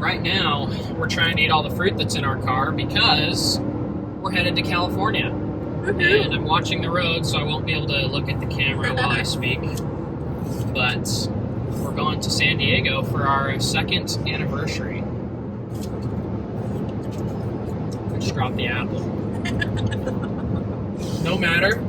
right now we're trying to eat all the fruit that's in our car because we're headed to California. And I'm watching the road, so I won't be able to look at the camera while I speak. But we're going to San Diego for our second anniversary. I just dropped the apple. No matter.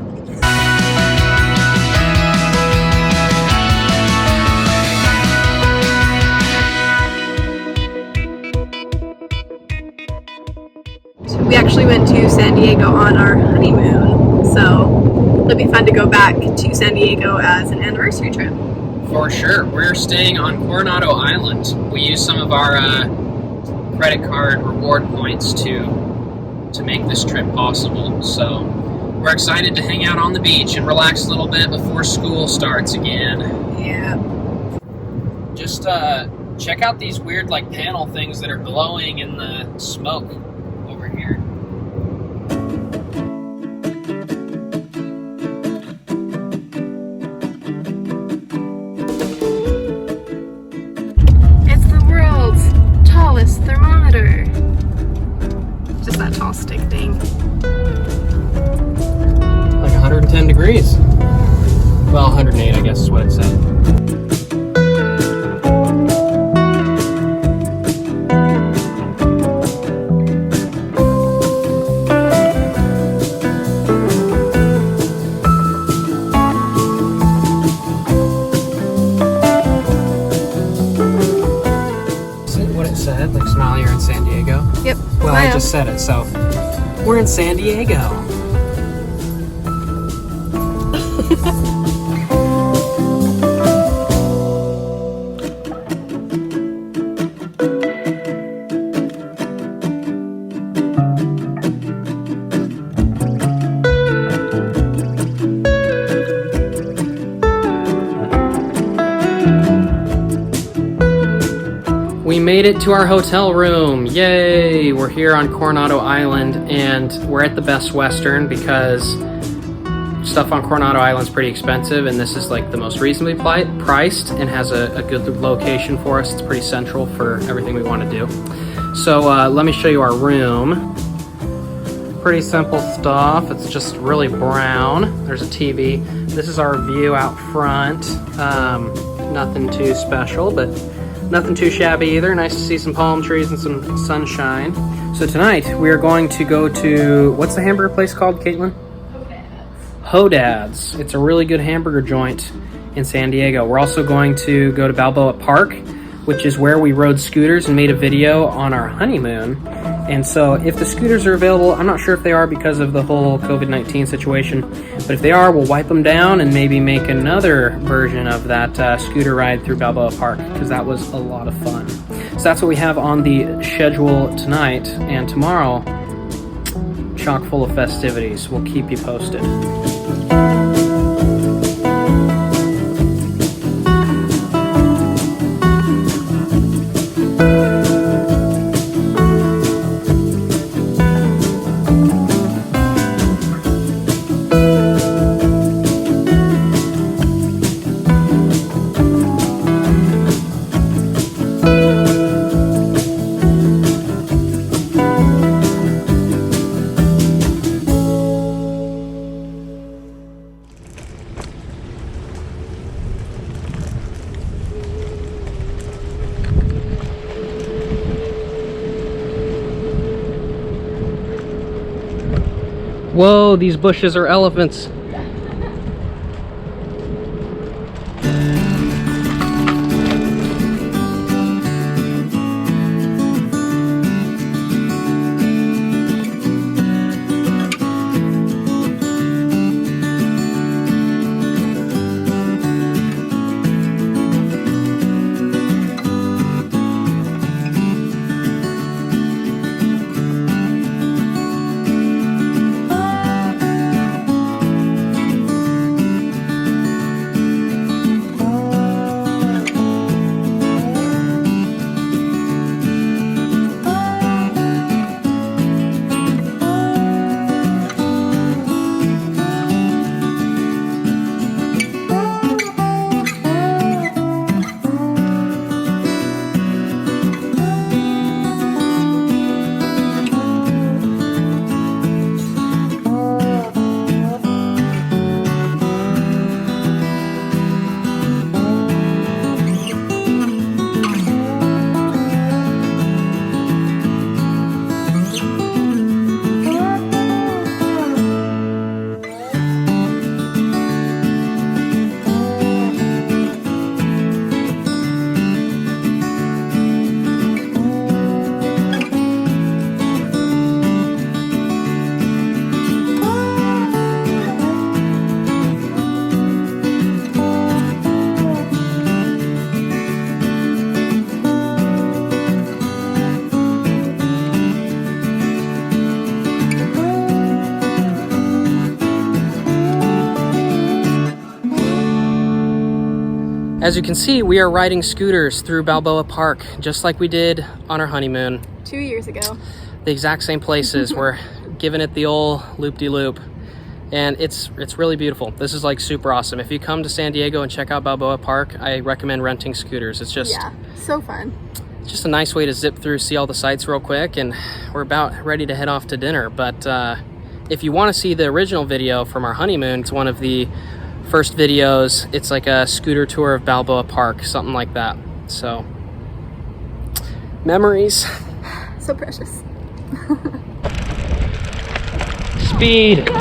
We actually went to San Diego on our honeymoon, so it'll be fun to go back to San Diego as an anniversary trip. For sure. We're staying on Coronado Island. We use some of our credit card reward points to make this trip possible. So we're excited to hang out on the beach and relax a little bit before school starts again. Yeah. Just check out these weird like panel things that are glowing in the smoke over here. It's the world's tallest thermometer. Just that tall stick thing. Like 110 degrees. Well, 108 I guess is what it said. Said, like, smile, you're in San Diego. Yep. Well, I just said it, so we're in San Diego. We made it to our hotel room. Yay! We're here on Coronado Island and we're at the Best Western because stuff on Coronado Island is pretty expensive and this is like the most reasonably priced and has a good location for us. It's pretty central for everything we want to do. So let me show you our room. Pretty simple stuff. It's just really brown. There's a TV. This is our view out front. Nothing too special, but nothing too shabby either. Nice to see some palm trees and some sunshine. So tonight we are going to go to, what's the hamburger place called, Caitlin? Hodad's. It's a really good hamburger joint in San Diego. We're also going to go to Balboa Park, which is where we rode scooters and made a video on our honeymoon. And so if the scooters are available, I'm not sure if they are because of the whole COVID-19 situation, but if they are, we'll wipe them down and maybe make another version of that scooter ride through Balboa Park, because that was a lot of fun. So that's what we have on the schedule tonight, and tomorrow, chock full of festivities. We'll keep you posted. Whoa, these bushes are elephants. As you can see, we are riding scooters through Balboa Park, just like we did on our honeymoon. 2 years ago. The exact same places. We're giving it the old loop-de-loop. And it's really beautiful. This is like super awesome. If you come to San Diego and check out Balboa Park, I recommend renting scooters. It's just so fun. Just a nice way to zip through, see all the sights real quick, and we're about ready to head off to dinner. But if you want to see the original video from our honeymoon, it's one of the first videos. It's like a scooter tour of Balboa Park, something like that. So, memories. So precious. Speed. I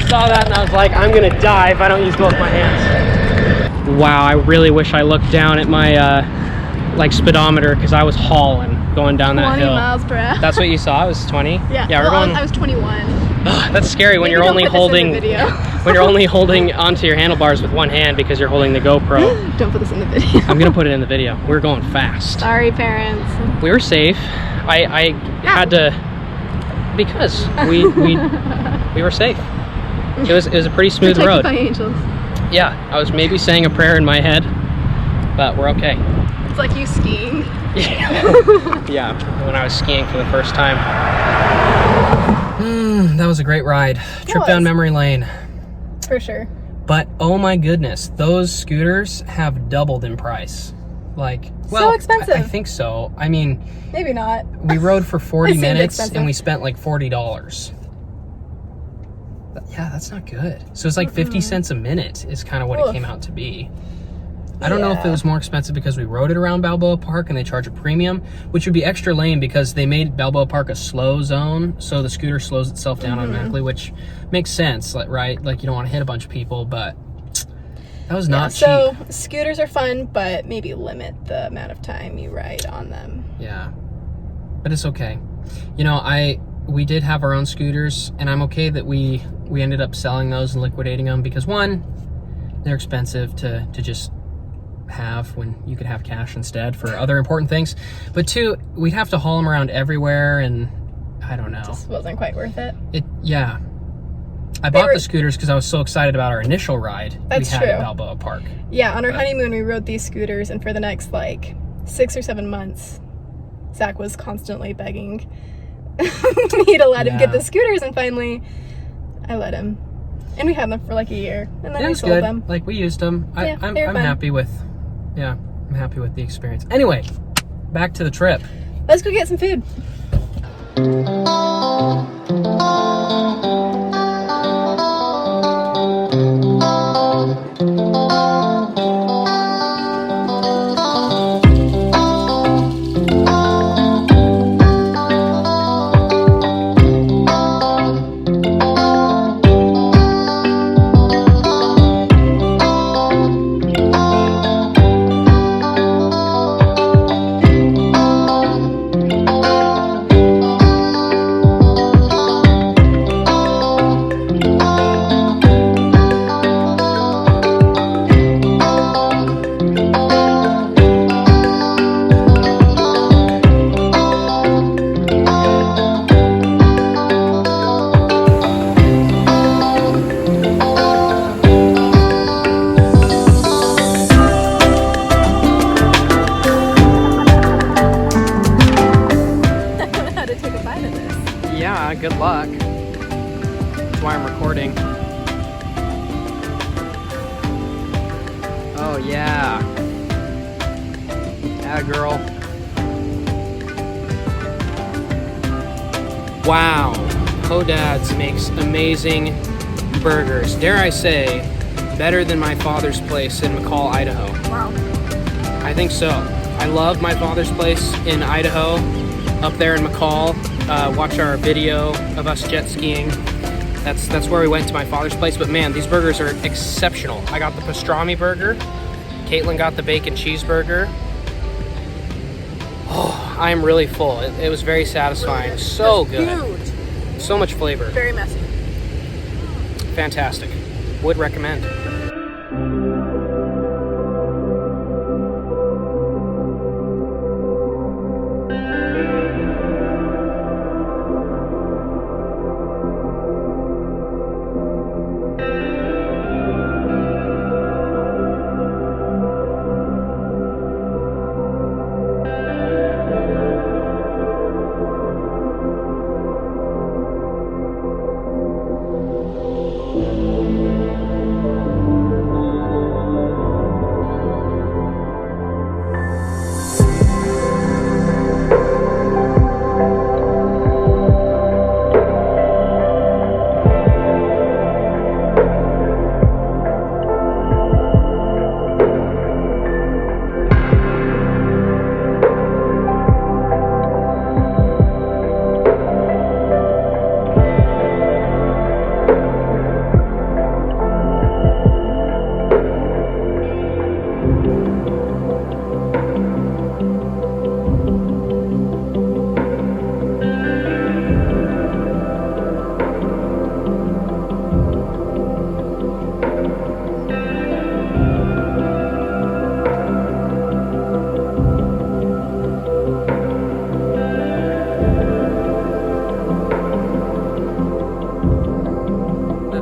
saw that and I was like, I'm gonna die if I don't use both my hands. Wow, I really wish I looked down at my like speedometer, because I was hauling going down that 20 hill. miles per hour. That's what you saw? It was 20? Yeah, Yeah, well, we're going. I was 21. That's scary when Maybe you're don't only put this in holding the video. when you're only holding onto your handlebars with one hand because you're holding the GoPro. Don't put this in the video. I'm gonna put it in the video. We're going fast. Sorry, parents. We were safe. I had to, because we were safe. It was a pretty smooth Protected road. by angels. Yeah, I was maybe saying a prayer in my head, but we're okay. It's like you skiing. Yeah, when I was skiing for the first time. That was a great ride. Trip down memory lane. For sure. But oh my goodness, those scooters have doubled in price. Like, well, so expensive. I think so. I mean, maybe not. We rode for 40 It seemed minutes expensive. and we spent like $40. Yeah, that's not good. So it's like 50 cents a minute is kind of what it came out to be. I don't know if it was more expensive because we rode it around Balboa Park and they charge a premium, which would be extra lame because they made Balboa Park a slow zone, so the scooter slows itself down automatically, which makes sense, right? Like, you don't want to hit a bunch of people, but that was not cheap. So scooters are fun, but maybe limit the amount of time you ride on them. Yeah, but it's okay. You know, we did have our own scooters, and I'm okay that we ended up selling those and liquidating them because, one, they're expensive to just have when you could have cash instead for other important things, but two, we'd have to haul them around everywhere, and I don't know, Just wasn't quite worth it. Yeah, I bought the scooters because I was so excited about our initial ride we had at Balboa Park. Yeah, on our honeymoon we rode these scooters, and for the next like 6 or 7 months Zach was constantly begging me to let him get the scooters, and finally I let him, and we had them for like a year, and then we sold them. Like, we used them. I'm fun. happy with I'm happy with the experience. Anyway, back to the trip. Let's go get some food. Yeah, good luck. That's why I'm recording. Oh yeah. Atta girl. Wow. Hodad's makes amazing burgers. Dare I say, better than my father's place in McCall, Idaho. Wow. I think so. I love my father's place in Idaho, up there in McCall. Watch our video of us jet skiing. That's where we went to my father's place. But man, these burgers are exceptional. I got the pastrami burger. Caitlin got the bacon cheeseburger. Oh, I'm really full. It was very satisfying. Really so good. Huge. So much flavor. Very messy. Fantastic. Would recommend.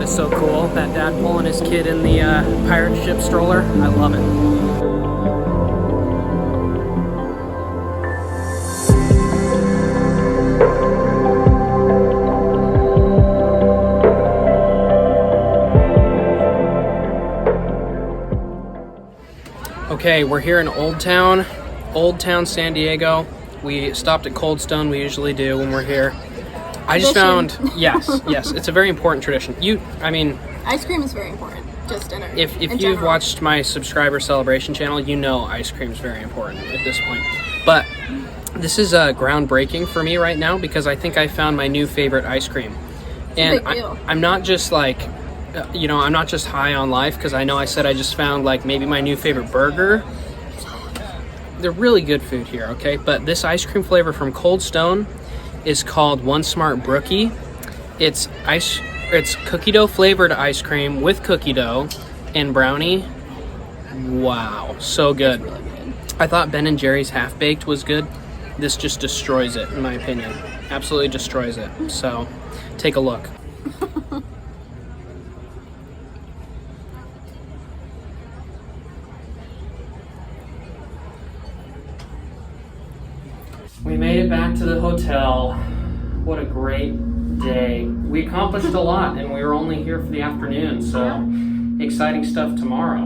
is so cool. That dad pulling his kid in the pirate ship stroller. I love it. Okay, we're here in Old Town San Diego. We stopped at Cold Stone. We usually do when we're here. I just found, yes, it's a very important tradition. Ice cream is very important, just dinner. If you've watched my subscriber celebration channel, you know ice cream is very important at this point. But this is groundbreaking for me right now because I think I found my new favorite ice cream. And I'm not just like, I'm not just high on life because I know I said I just found like maybe my new favorite burger. They're really good food here, okay? But this ice cream flavor from Cold Stone is called One Smart Brookie. It's cookie dough flavored ice cream with cookie dough and brownie. Wow, so good. Really good. I thought Ben & Jerry's Half Baked was good. This just destroys it, in my opinion. Absolutely destroys it. So, take a look. We made it back to the hotel. What a great day. We accomplished a lot and we were only here for the afternoon, so exciting stuff tomorrow.